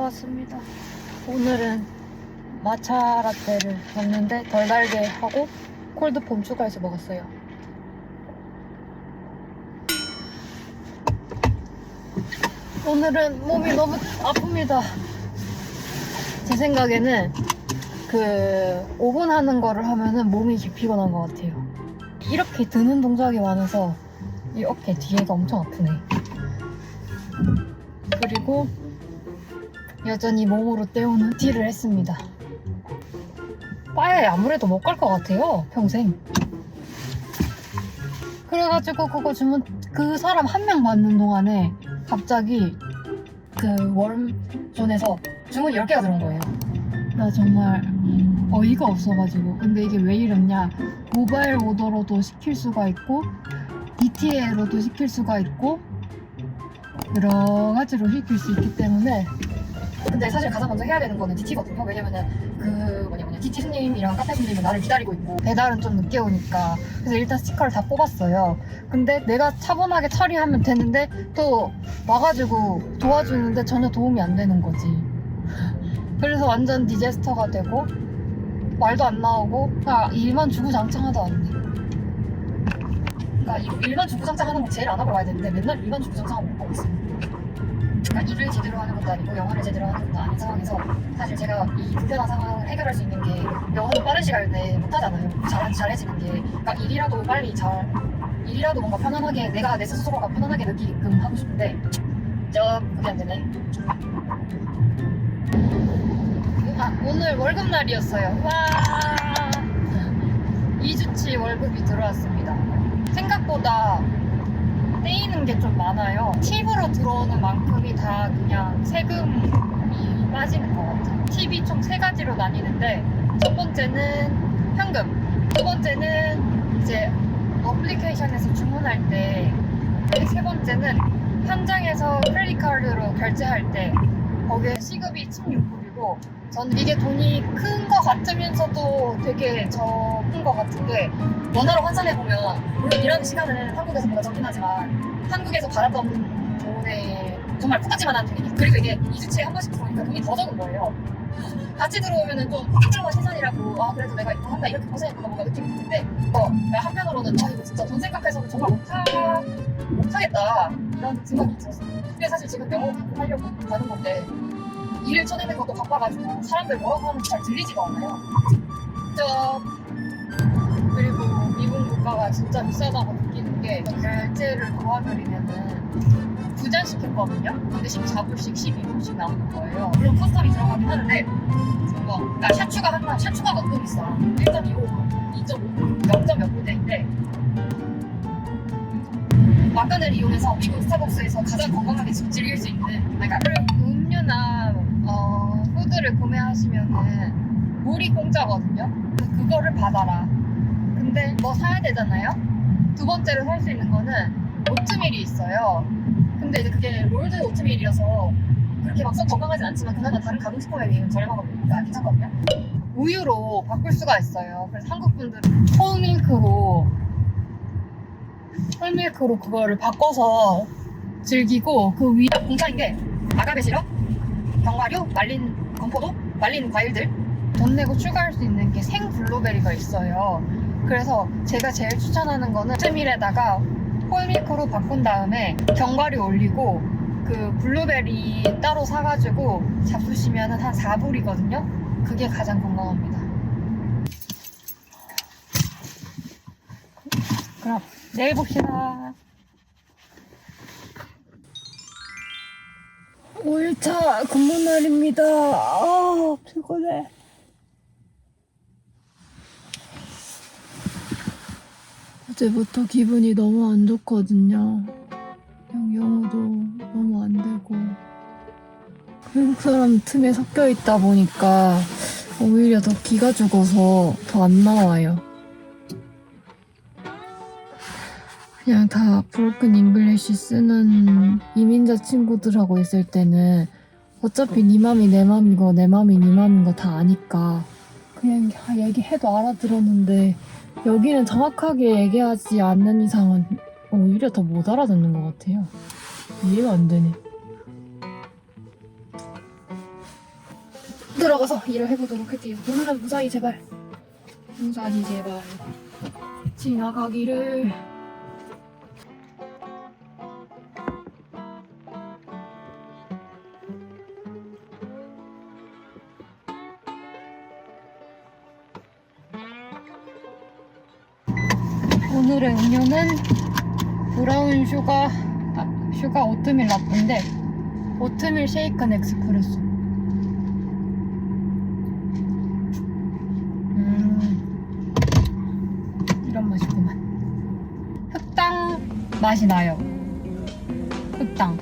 왔습니다. 오늘은 마차 라떼를 먹는데 덜 달게 하고 콜드폼 추가해서 먹었어요. 오늘은 몸이 너무 아픕니다. 제 생각에는 그 오븐하는 거를 하면은 몸이 피곤한 것 같아요. 이렇게 드는 동작이 많아서 이 어깨 뒤에가 엄청 아프네. 그리고 여전히 몸으로 때우는 딜을 했습니다. 바에 아무래도 못 갈 것 같아요, 평생. 그래가지고 그거 주문, 그 사람 한 명 받는 동안에 갑자기 그 웜존에서 주문이 10개가 들어온 거예요. 나 정말 어이가 없어가지고. 근데 이게 왜 이러냐, 모바일 오더로도 시킬 수가 있고 DTA로도 시킬 수가 있고 여러 가지로 시킬 수 있기 때문에. 근데 사실 가장 먼저 해야 되는 거는 DT거든요. 왜냐면은 DT 손님이랑 카페 손님은 나를 기다리고 있고 배달은 좀 늦게 오니까. 그래서 일단 스티커를 다 뽑았어요. 근데 내가 차분하게 처리하면 되는데 또 와가지고 도와주는데 전혀 도움이 안 되는 거지. 그래서 완전 디제스터가 되고 말도 안 나오고 일만 주구장창하다 왔네. 그러니까 일만 주구장창하는 거 제일 안 하고 와야 되는데 맨날 일만 주구장창하고 못 하고 있어요. 그러니까 일을 제대로 하는 것도 아니고 영어를 제대로 하는 것도 아닌 상황에서 사실 제가 이 불편한 상황을 해결할 수 있는 게 영어는 빠른 시간 내에 못하잖아요. 잘해지는 게. 그러니까 일이라도 뭔가 편안하게 내 스스로가 편안하게 느끼게끔 하고 싶은데 그게 안 되네. 오늘 월급날이었어요. 와, 2주치 월급이 들어왔습니다. 생각보다 떼이는 게 좀 많아요. 팁으로 들어오는 만큼이 다 그냥 세금이 빠지는 것 같아요. 팁이 총 3가지로 나뉘는데 첫 번째는 현금, 두 번째는 이제 어플리케이션에서 주문할 때, 세 번째는 현장에서 크레딧 카드로 결제할 때 거기에 시급이 16불이고, 저는 이게 돈이 큰 거 같으면서도 되게 적은 거 같은 게, 원화로 환산해보면 물론 일하는 시간은 한국에서보다 적긴 하지만 한국에서 받았던 돈에 정말 똑같지만한 돈이, 그리고 이게 2주치에 한 번씩 들어오니까 돈이 더 적은 거예요. 같이 들어오면은 좀 특정한 시선이라고 그래도 내가 이거 한다 이렇게 고생했구나 뭔가 느낌이 드는데 한편으로는 이거 진짜 돈 생각해서도 정말 못하겠다 이런 생각이 들었어요. 근데 사실 지금 영어 하려고 가는 건데 일을 쳐내는 것도 바빠가지고 사람들 뭐라고 하는지 잘 들리지가 않아요. 그리고 미국 물가가 진짜 비싸다고 느끼는 게, 결제를 도와드리면은 2잔 시켰거든요. 근데 14불씩 12불씩 나오는 거예요. 물론 커스텀이 들어가긴 하는데 그러니까 샤추가 더 비싸. 1.25불, 2.5불, 0.몇 불대인데 막간을 이용해서 미국 스타벅스에서 가장 건강하게 즐길 수 있는, 그러니까 음료나 푸드를 구매하시면은 물이 공짜거든요. 그거를 받아라. 근데 뭐 사야 되잖아요. 두 번째로 살 수 있는 거는 오트밀이 있어요. 근데 이제 그게 롤드 오트밀이라서 그렇게 막상 건강하진 않지만 그나마 다른 가공식품에 비하면 저렴하니까 괜찮거든요. 우유로 바꿀 수가 있어요. 그래서 한국 분들은 홀밀크로 그거를 바꿔서 즐기고, 그 위에 공짜인 게 아가베 시럽, 견과류, 말린 건포도, 말린 과일들 돈 내고 추가할 수 있는 게 생 블루베리가 있어요. 그래서 제가 제일 추천하는 거는 오트밀에다가 홀밀크로 바꾼 다음에 견과류 올리고 그 블루베리 따로 사가지고 잡수시면은 한 4불이거든요. 그게 가장 건강합니다. 그럼 내일 봅시다. 5일차 근무날입니다. 피곤해. 어제부터 기분이 너무 안 좋거든요. 그냥 영어도 너무 안 되고 외국 사람 틈에 섞여 있다 보니까 오히려 더 기가 죽어서 더 안 나와요. 그냥 다 브로큰 잉글리시 쓰는 이민자 친구들하고 있을 때는 어차피 네 맘이 내 맘이고 내 맘이 네 맘인 거 다 아니까 그냥 얘기해도 알아들었는데, 여기는 정확하게 얘기하지 않는 이상은 오히려 더 못 알아듣는 것 같아요. 이해가 안 되네. 들어가서 일을 해보도록 할게요. 오늘은 무사히 제발 지나가기를. 오늘의 음료는 브라운 슈가 오트밀 라떼인데 오트밀 쉐이큰 엑스프레소. 이런 맛이구만. 흑당 맛이 나요. 흑당.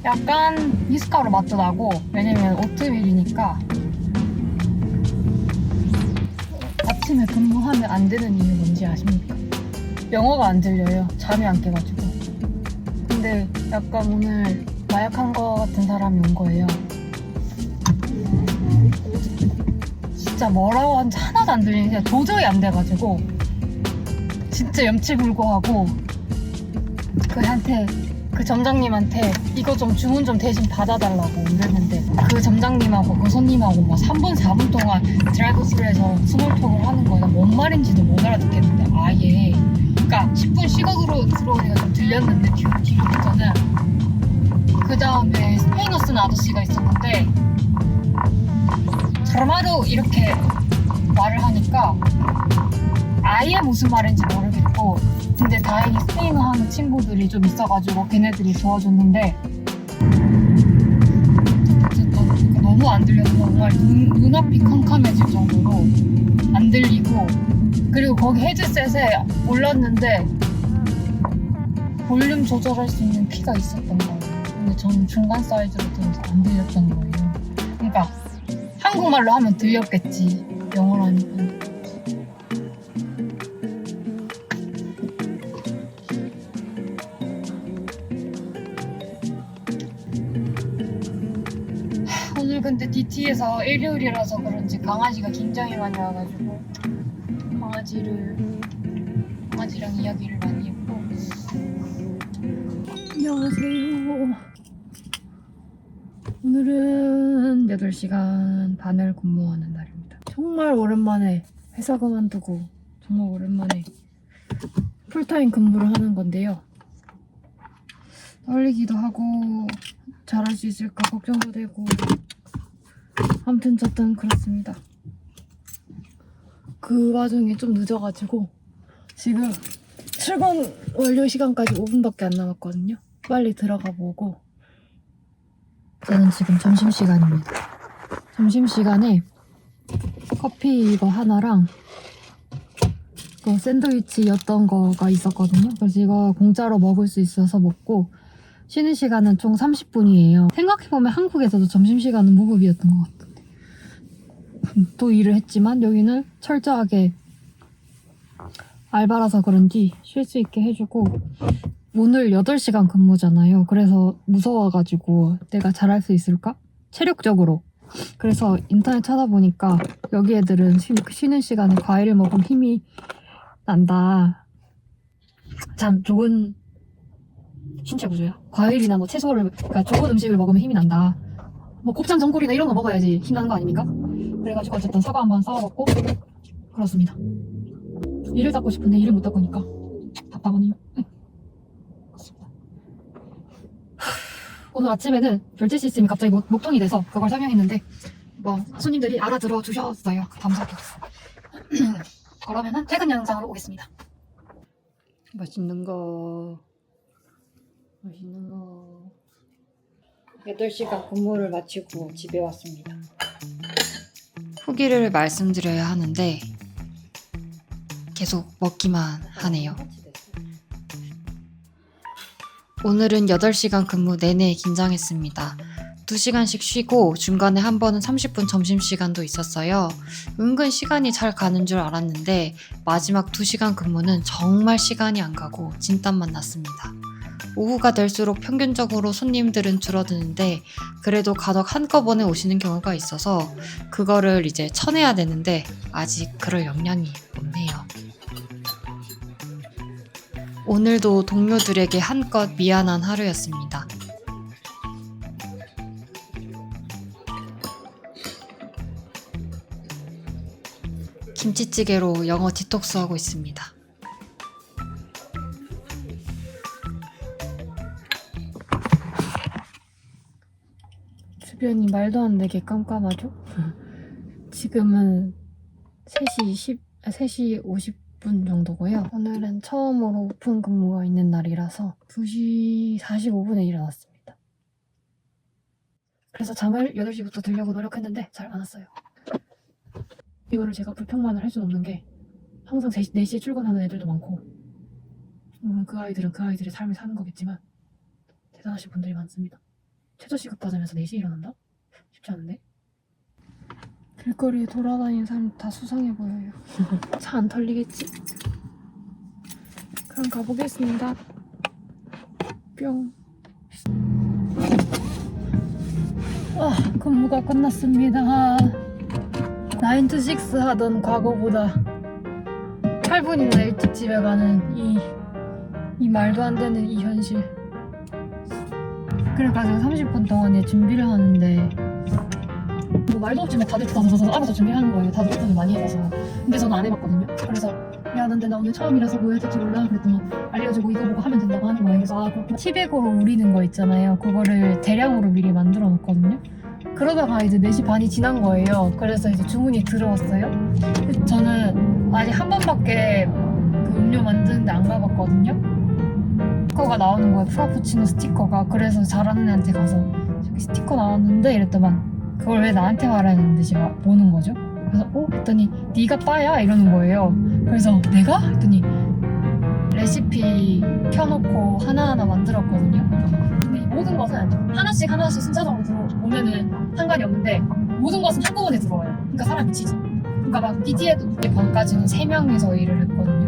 약간 미숫가루 맛도 나고, 왜냐면 오트밀이니까. 아침에 근무하면 안 되는 이유 뭔지 아십니까? 영어가 안 들려요. 잠이 안 깨가지고. 근데 약간 오늘 마약한 거 같은 사람이 온 거예요. 진짜 뭐라고 하는지 하나도 안 들리는 게 도저히 안 돼가지고 진짜 염치불고하고 그 점장님한테 이거 좀 주문 좀 대신 받아달라고 이랬는데, 그 점장님하고 그 손님하고 막 3분 4분 동안 드라이브스루에서 스몰톡을 하는 거야. 뭔 말인지도 못 알아듣겠는데 아예. 그러니까 10분 쉬고 들어오니까 좀 들렸는데 뒤로부터는. 그 다음에 스페인어 쓰는 아저씨가 있었는데 자르마루 이렇게 말을 하니까 아예 무슨 말인지 모르겠고, 근데 다행히 스페인어 하는 친구들이 좀 있어가지고 걔네들이 도와줬는데, 어쨌든 너무 안 들려서 정말 눈앞이 캄캄해질 정도로 안 들리고, 그리고 거기 헤드셋에 올랐는데 볼륨 조절할 수 있는 키가 있었던 거예요. 근데 저는 중간 사이즈로 들어서 안 들렸던 거예요. 그러니까 한국말로 하면 들렸겠지, 영어로 하니까. 오늘 근데 DT에서 일요일이라서 그런지 강아지가 굉장히 많이 와가지고 강아지랑 이야기를 많이 했고. 안녕하세요. 오늘은 8시간 반을 근무하는 날입니다. 정말 오랜만에 회사 그만두고 정말 오랜만에 풀타임 근무를 하는 건데요. 떨리기도 하고 잘할 수 있을까 걱정도 되고, 아무튼 저든 그렇습니다. 그 와중에 좀 늦어가지고 지금 출근 완료 시간까지 5분밖에 안 남았거든요. 빨리 들어가 보고. 저는 지금 점심시간입니다. 점심시간에 커피 이거 하나랑 그 샌드위치였던 거가 있었거든요. 그래서 이거 공짜로 먹을 수 있어서 먹고, 쉬는 시간은 총 30분이에요. 생각해보면 한국에서도 점심시간은 무급이었던 것 같은데 또 일을 했지만 여기는 철저하게 알바라서 그런지 쉴 수 있게 해주고, 오늘 8시간 근무잖아요. 그래서 무서워가지고 내가 잘할 수 있을까? 체력적으로. 그래서 인터넷 찾아보니까 여기 애들은 쉬는 시간에 과일을 먹으면 힘이 난다. 참 좋은 신체 구조야. 과일이나 뭐 채소를, 그러니까 좋은 음식을 먹으면 힘이 난다. 뭐 곱창 전골이나 이런 거 먹어야지 힘나는 거 아닙니까? 그래가지고 어쨌든 사과 한번 싸워봤고 그렇습니다. 일을 닦고 싶은데 일을 못 닦으니까 답답하네요. 네. 그렇습니다. 오늘 아침에는 결제 시스템이 갑자기 목통이 돼서 그걸 설명했는데 뭐 손님들이 알아들어 주셨어요. 감사합니다. 그러면은 퇴근 영상으로 오겠습니다. 맛있는 거 8시간 근무를 마치고 집에 왔습니다. 후기를 말씀드려야 하는데 계속 먹기만 하네요. 오늘은 8시간 근무 내내 긴장했습니다. 2시간씩 쉬고 중간에 한 번은 30분 점심시간도 있었어요. 은근 시간이 잘 가는 줄 알았는데 마지막 2시간 근무는 정말 시간이 안 가고 진땀만 났습니다. 오후가 될수록 평균적으로 손님들은 줄어드는데 그래도 간혹 한꺼번에 오시는 경우가 있어서 그거를 이제 쳐내야 되는데 아직 그럴 역량이 없네요. 오늘도 동료들에게 한껏 미안한 하루였습니다. 김치찌개로 영어 디톡스 하고 있습니다. 주변이 말도 안 되게 깜깜하죠? 지금은 3시 50분 정도고요. 오늘은 처음으로 오픈 근무가 있는 날이라서 2시 45분에 일어났습니다. 그래서 잠을 8시부터 들려고 노력했는데 잘 안 왔어요. 이거를 제가 불평만을 할 수는 없는 게 항상 4시에 출근하는 애들도 많고 그 아이들은 그 아이들의 삶을 사는 거겠지만 대단하신 분들이 많습니다. 최저시급 받으면서 4시에 일어난다? 쉽지 않은데? 길거리에 돌아다니는 사람 다 수상해 보여요. 차 안 털리겠지? 그럼 가보겠습니다. 뿅. 근무가 끝났습니다. 9 to 6 하던 과거보다 8분이나 일찍 집에 가는 이 말도 안 되는 이 현실. 그래가지고 30분 동안에 준비를 하는데 뭐 말도 없이 막 다들 뜯어서 알아서 준비하는 거예요. 다들 오픈을 많이 해서. 근데 저는 안 해봤거든요. 그래서 미안한데 나 오늘 처음이라서 뭐 해야 될지 몰라 그랬더니 알려주고 이거 보고 하면 된다고 하는 거예요. 그래서 그렇구나. 티백으로 우리는 거 있잖아요. 그거를 대량으로 미리 만들어 놓거든요. 그러다가 이제 4시 반이 지난 거예요. 그래서 이제 주문이 들어왔어요. 저는 아직 한 번밖에 그 음료 만드는데 안 가봤거든요. 스티커가 나오는 거예요. 프라푸치노 스티커가. 그래서 잘하는 애한테 가서 저기 스티커 나왔는데 이랬더만 그걸 왜 나한테 말하는 듯이 막 보는 거죠. 그래서 했더니 네가 빠야? 이러는 거예요. 그래서 내가? 했더니 레시피 켜놓고 하나하나 만들었거든요. 근데 이 모든 것은 하나씩 순차적으로 들어오면은 상관이 없는데 모든 것은 한꺼번에 들어와요. 그러니까 사람 미치지. 그러니까 막 BT의 반까지는 3명이서 일을 했거든요.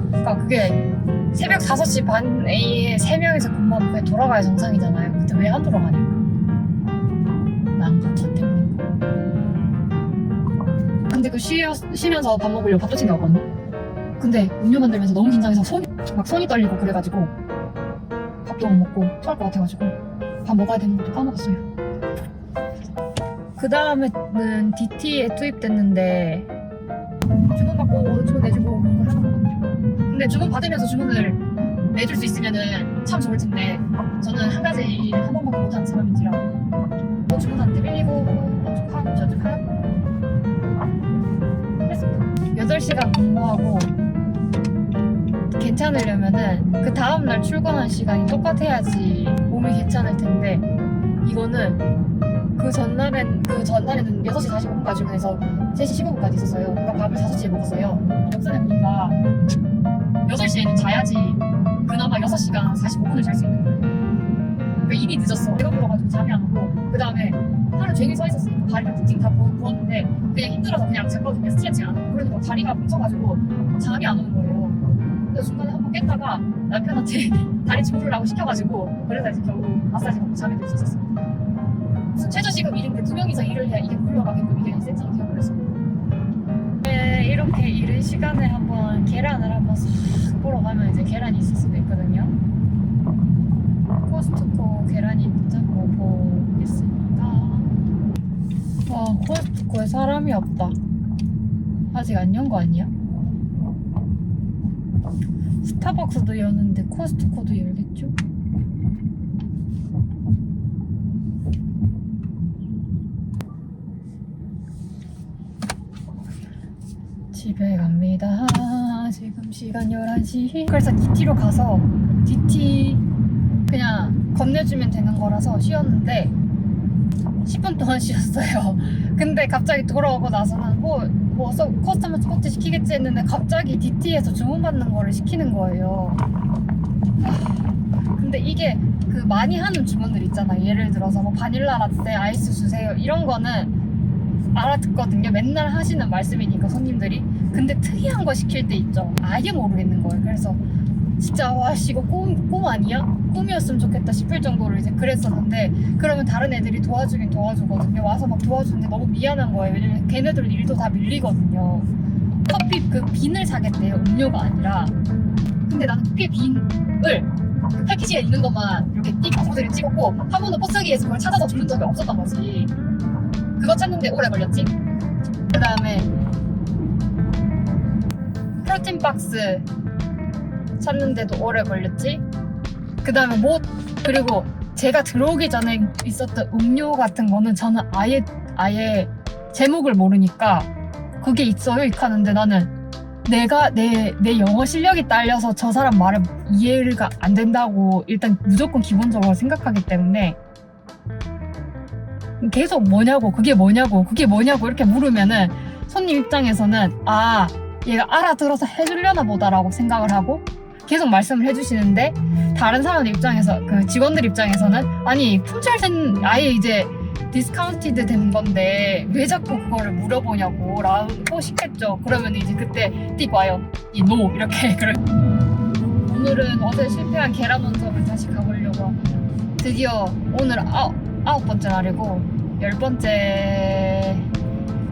그러니까 그게 새벽 5시 반 A에 3명이서 근무하면 그게 돌아가야 정상이잖아요. 근데 왜 안 돌아가냐? 난 같은 때문인가? 근데 그 쉬면서 밥 먹으려고 밥도 챙겨왔거든요. 근데 음료 만들면서 너무 긴장해서 손이 떨리고 그래가지고 밥도 못 먹고 토할 것 같아가지고 밥 먹어야 되는 것도 까먹었어요. 그 다음에는 DT에 투입됐는데 주문 받고 주문 내주고 그런 걸 하는 거거든요. 근데 주문 받으면서 주문을 내줄 수 있으면은 참 좋을 텐데 저는 한 가지 일을 한 번밖에 못하는 사람인지라 뭐 주문하는데 밀리고 어쩌고 하고 저쩌고 하고 그랬습니다. 8시간 근무하고 괜찮으려면은 그 다음날 출근한 시간이 똑같아야지 몸이 괜찮을 텐데 이거는 그 전날에는 6시 45분까지 해서 3시 15분까지 있었어요. 그러니까 밥을 5시에 먹었어요. 역산해 보니까 8시에는 자야지 그나마 6시간 45분을 잘 수 있는 거예요. 그러니까 이미 늦었어. 배가 불러가지고 잠이 안 오고 그 다음에 하루 종일 서 있었으니까 다리가 띵띵 다 부었는데 그냥 힘들어서 그냥 잤거든요. 스트레칭 안 하고. 그러니까 다리가 뭉쳐가지고 잠이 안 오는 거예요. 근데 중간에 한번 깼다가 남편한테 다리 주무르라고 시켜가지고 그래서 이제 겨우 마사지 받고 잠이 들었었어요. 무슨 최저시급 일인데 2명이서 일을 해야 이게 굴러가게끔 이게 세팅이 되어버렸어요. 이렇게 이른 시간에 한번 계란을 한번 싹 보러 가면 이제 계란이 있을 수도 있거든요. 코스트코 계란이 있는지 한번 보겠습니다. 와, 코스트코에 사람이 없다. 아직 안 연 거 아니야? 스타벅스도 여는데 코스트코도 열겠죠? 집에 갑니다. 지금 시간 11시. 그래서 DT로 가서 DT 그냥 건네주면 되는 거라서 쉬었는데 10분 동안 쉬었어요. 근데 갑자기 돌아오고 나서는 커스터머 서포트 시키겠지 했는데 갑자기 DT에서 주문받는 거를 시키는 거예요. 근데 이게 그 많이 하는 주문들 있잖아. 예를 들어서 뭐 바닐라 라떼 아이스 주세요 이런 거는 알아듣거든요. 맨날 하시는 말씀이니까 손님들이. 근데 특이한 거 시킬 때 있죠. 아예 모르겠는 거예요. 그래서 진짜 와씨 이거 꿈 아니야? 꿈이었으면 좋겠다 싶을 정도로 이제 그랬었는데 그러면 다른 애들이 도와주긴 도와주거든요. 와서 막 도와주는데 너무 미안한 거예요. 왜냐면 걔네들 일도 다 밀리거든요. 커피 그 빈을 사겠대요. 음료가 아니라. 근데 나는 커피 빈을 그 패키지에 있는 것만 이렇게 사진을 찍었고 한 번도 포스기에서 그걸 찾아서 주는 적이 없었던 거지. 그거 찾는데 오래 걸렸지. 그 다음에 프로틴 박스 찾는데도 오래 걸렸지. 그 다음에 그리고 제가 들어오기 전에 있었던 음료 같은 거는 저는 아예 제목을 모르니까 그게 있어요 이렇게 하는데 나는 내가 내 영어 실력이 딸려서 저 사람 말을 이해가 안 된다고 일단 무조건 기본적으로 생각하기 때문에 계속 그게 뭐냐고 이렇게 물으면은 손님 입장에서는 얘가 알아들어서 해주려나 보다라고 생각을 하고 계속 말씀을 해주시는데 다른 사람들 입장에서 그 직원들 입장에서는 아니 품절된 아예 이제 디스카운티드 된 건데 왜 자꾸 그거를 물어보냐고 라고 싶겠죠. 그러면 이제 그때 띡 와요. 노 이렇게. 오늘은 어제 실패한 계란 원점을 다시 가보려고 합니다. 드디어 오늘 9번째 날이고 10번째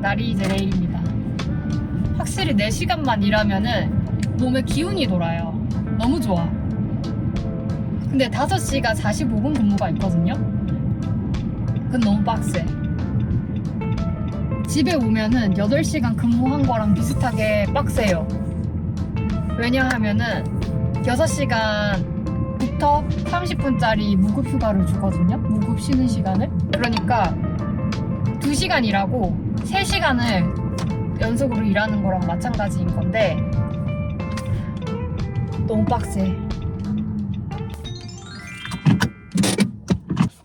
날이 이제 내일입니다. 확실히 4시간만 일하면은 몸에 기운이 돌아요. 너무 좋아. 근데 5시간 45분 근무가 있거든요. 그건 너무 빡세. 집에 오면은 8시간 근무한 거랑 비슷하게 빡세요. 왜냐하면은 6시간부터 30분짜리 무급 휴가를 주거든요. 무급 쉬는 시간을. 그러니까 2시간 일하고 3시간을 연속으로 일하는 거랑 마찬가지인 건데 너무 빡세.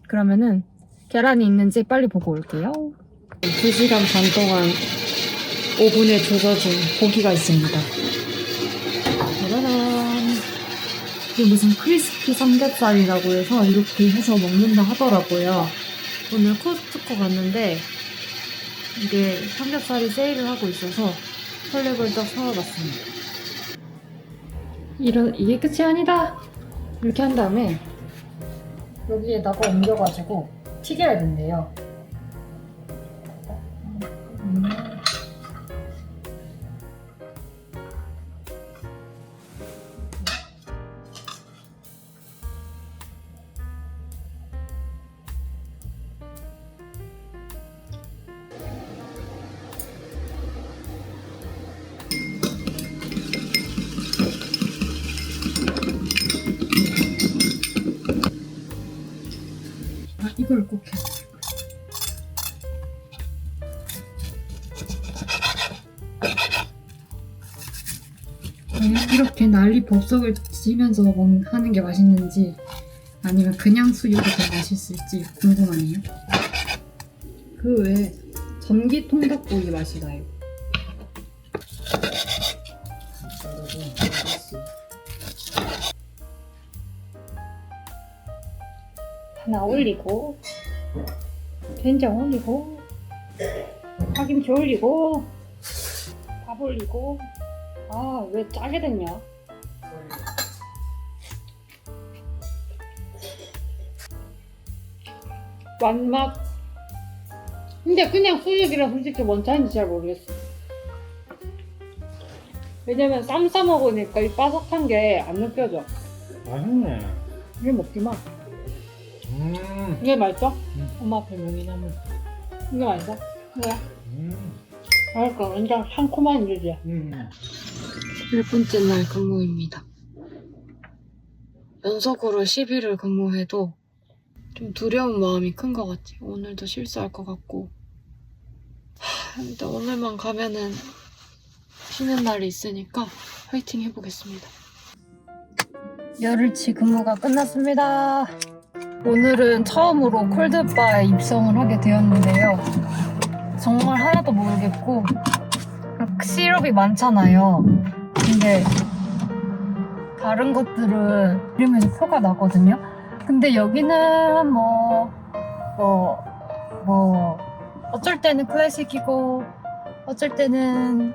그러면은 계란이 있는지 빨리 보고 올게요. 2시간 반 동안 오븐에 조져진 고기가 있습니다. 짜라란. 이게 무슨 크리스피 삼겹살이라고 해서 이렇게 해서 먹는다 하더라고요. 오늘 코스트코 갔는데 이게 삼겹살이 세일을 하고 있어서 설레벌떡 사와봤습니다. 이게 끝이 아니다. 이렇게 한 다음에 여기에다가 옮겨가지고 튀겨야 된대요. 이걸 꼭 해. 이렇게 난리 법석을 치면서 하는 게 맛있는지 아니면 그냥 수육이 더 맛있을지 궁금하네요. 그 외에 전기 통닭구이 맛이 나요. 하나 올리고 된장 올리고 파김치 올리고 밥 올리고 왜 짜게 됐냐? 맛 근데 그냥 수육이랑 솔직히 뭔 차이인지 잘 모르겠어. 왜냐면 쌈 싸 먹으니까 이 바삭한 게 안 느껴져. 맛있네. 이게 먹지 마. 이게 맛있어? 엄마 별명이 나무. 이게 맛있어? 그래? 그러니까 완전 상콤한 일이야. 10번째 날 근무입니다. 연속으로 10일을 근무해도 좀 두려운 마음이 큰 것 같아. 오늘도 실수할 것 같고. 근데 오늘만 가면은 쉬는 날이 있으니까 화이팅 해보겠습니다. 열흘치 근무가 끝났습니다. 오늘은 처음으로 콜드바에 입성을 하게 되었는데요. 정말 하나도 모르겠고 시럽이 많잖아요. 근데 다른 것들은 이름에서 표가 나거든요. 근데 여기는 어쩔 때는 클래식이고 어쩔 때는